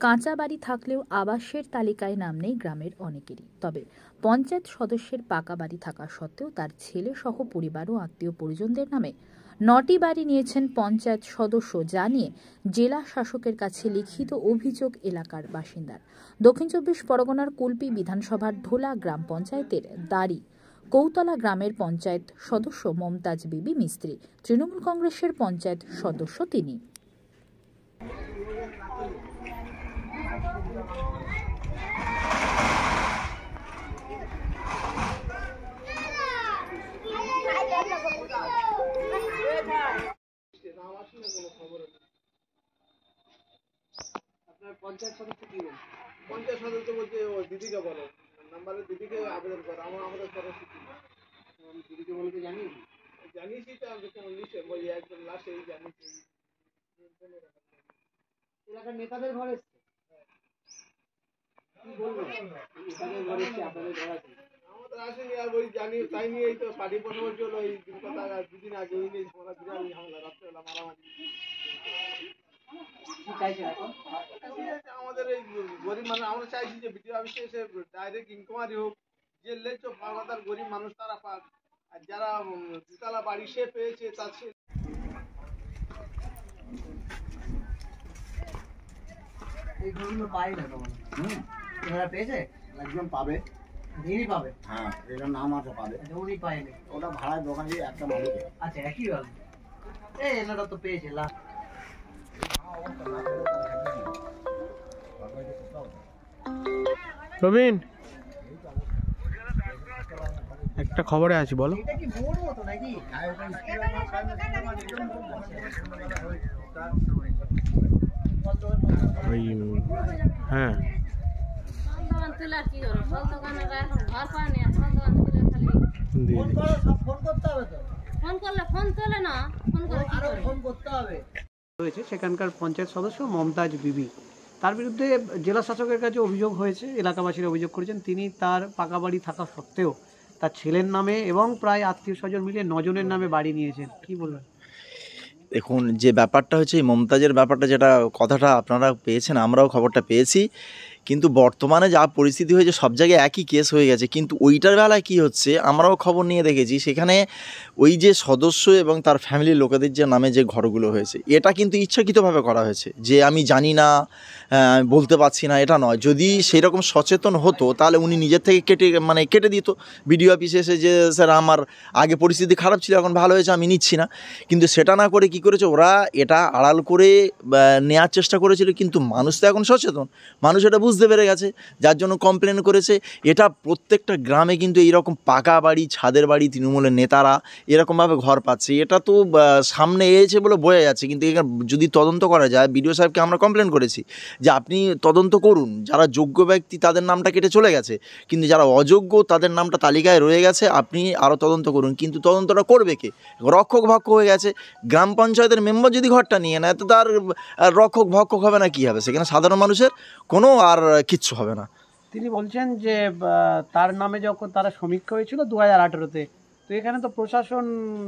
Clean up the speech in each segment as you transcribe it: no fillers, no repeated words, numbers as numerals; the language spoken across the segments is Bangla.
কাঁচা বাড়ি থাকলেও আবাসের তালিকায় নাম নেই গ্রামের অনেকেরই। তবে পঞ্চায়েত সদস্যের পাকা বাড়ি থাকা সত্ত্বেও তার ছেলে সহ পরিবার ও আত্মীয় পরিজনদের নামে ৯টি বাড়ি নিয়েছেন পঞ্চায়েত সদস্য, যা নিয়ে জেলা শাসকের কাছে লিখিত অভিযোগ এলাকার বাসিন্দার। দক্ষিণ চব্বিশ পরগনার কুলপি বিধানসভার ঢোলা গ্রাম পঞ্চায়েতের দাড়ি কৌতলা গ্রামের পঞ্চায়েত সদস্য মমতাজ বিবি মিস্ত্রি, তৃণমূল কংগ্রেসের পঞ্চায়েত সদস্য তিনি। পঞ্চায়েত সদস্য কি বলছে? পঞ্চায়েত সদস্য বলছে ও দিদিকে বলো, নাম্বারে দিদিকে আবেদন করো। আমাদের সদস্য কি দিদিকে বলতে জানিয়েছি তো আমি লিস্টে বলি একদম লাস্টে জানিয়েছি। এলাকার নেতাদের ঘর এসছে, কি বলবো নেতাদের ঘর এসছে, আপনাদের ঘর আছে? আমাদের আসেনি, আর ওই জানি তাই নিয়েই তো পার্টি প্রথমে চলো। এই কথা দুদিন আগে ওই নিয়ে ঝামেলা, বিরাট ঝামেলা, রাত্রেবেলা মারামারি। আমাদের এই গরিব মানুষ, আমরা চাইছি যে বিডিও অফিসে এসে ডাইরেক্ট ইনকোয়ারি হোক, যে লেজ পাওয়াদার গরিব মানুষ তারা পাক, আর যারা দুতলা বাড়ি সে পেয়েছে তার সে এই ঘরগুলো পাই না। এরা পেয়েছে, একজন পাবে, দিনই পাবে। হ্যাঁ, এটার নাম আছে পাবে, উনি পায়নি। ওটা ভাড়ায় দোকান দিয়ে একটা মালিক। আচ্ছা, একই গেল। এই এনারা তো পেয়েছে লাস্ট। রবিন, একটা খবরে আছি, বলো। হ্যাঁ, সেখানকার পঞ্চায়েত সদস্য মমতাজ বিবি, তার বিরুদ্ধে জেলা শাসকের কাছে অভিযোগ হয়েছে। এলাকাবাসীরা অভিযোগ করেছেন তিনি তার পাকা বাড়ি থাকা সত্ত্বেও তার ছেলের নামে এবং প্রায় আত্মীয় স্বজন মিলিয়ে 9 জনের নামে বাড়ি নিয়েছেন। কি বলবেন? দেখুন, যে ব্যাপারটা হচ্ছে এই মমতাজের ব্যাপারটা, যেটা কথাটা আপনারা পেয়েছেন, আমরাও খবরটা পেয়েছি, কিন্তু বর্তমানে যা পরিস্থিতি হয়েছে সব জায়গায় একই কেস হয়ে গেছে। কিন্তু ওইটার বেলায় কী হচ্ছে, আমরাও খবর নিয়ে দেখেছি, সেখানে ওই যে সদস্য এবং তার ফ্যামিলির লোকেদের যে নামে যে ঘরগুলো হয়েছে, এটা কিন্তু ইচ্ছাকৃতভাবে করা হয়েছে। যে আমি জানি না, আমি বলতে পারছি না, এটা নয়। যদি সেই রকম সচেতন হতো তাহলে উনি নিজের থেকে কেটে দিত বিডিও অফিসে এসে, যে স্যার আমার আগে পরিস্থিতি খারাপ ছিল, এখন ভালো হয়েছে, আমি নিচ্ছি না। কিন্তু সেটা না করে কী করেছে, ওরা এটা আড়াল করে নেওয়ার চেষ্টা করেছিল। কিন্তু মানুষ তো এখন সচেতন, মানুষ এটা বুঝতে পেরে গেছে, যার জন্য কমপ্লেন করেছে। এটা প্রত্যেকটা গ্রামে কিন্তু এইরকম পাকা বাড়ি, ছাদের বাড়ি, তৃণমূলের নেতারা এরকমভাবে ঘর পাচ্ছে। এটা তো সামনে এসেছে বলে বোঝা যাচ্ছে। কিন্তু এখানে যদি তদন্ত করা যায়, বিডিও সাহেবকে আমরা কমপ্লেন করেছি যে আপনি তদন্ত করুন। যারা যোগ্য ব্যক্তি তাদের নামটা কেটে চলে গেছে, কিন্তু যারা অযোগ্য তাদের নামটা তালিকায় রয়ে গেছে, আপনি আরও তদন্ত করুন। কিন্তু তদন্তটা করবে কে? রক্ষক ভক্ষক হয়ে গেছে। গ্রাম পঞ্চায়েতের মেম্বার যদি ঘরটা নিয়ে নেয়, তো তার রক্ষক ভক্ষক হবে না, কী হবে? সেখানে সাধারণ মানুষের কোনো আর কিচ্ছু হবে না। তিনি বলছেন যে তার নামে যখন তারা সমীক্ষা হয়েছিল 2018-তে, তো এখানে তো প্রশাসন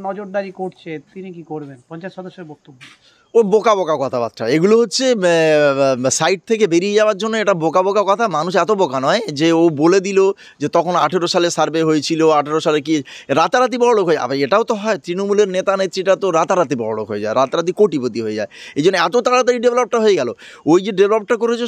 নজরদারি করছে, তিনি কি করবেন? পঞ্চায়েত সদস্যের বক্তব্য। ও বোকা বোকা কথাবার্তা, এগুলো হচ্ছে সাইড থেকে বেরিয়ে যাওয়ার জন্য। এটা বোকা বোকা কথা। মানুষ এত বোকা নয় যে ও বলে দিল যে তখন 18 সালে সার্ভে হয়েছিল, 18 সালে কি রাতারাতি বড়লোক হয়ে যাবে। এটাও তো হয়, তৃণমূলের নেতা নেত্রীটা তো রাতারাতি বড়লোক হয়ে যায়, রাতারাতি কোটিপতি হয়ে যায়। এই জন্য এত তাড়াতাড়ি ডেভেলপটা হয়ে গেল। ওই যে ডেভেলপটা করেছে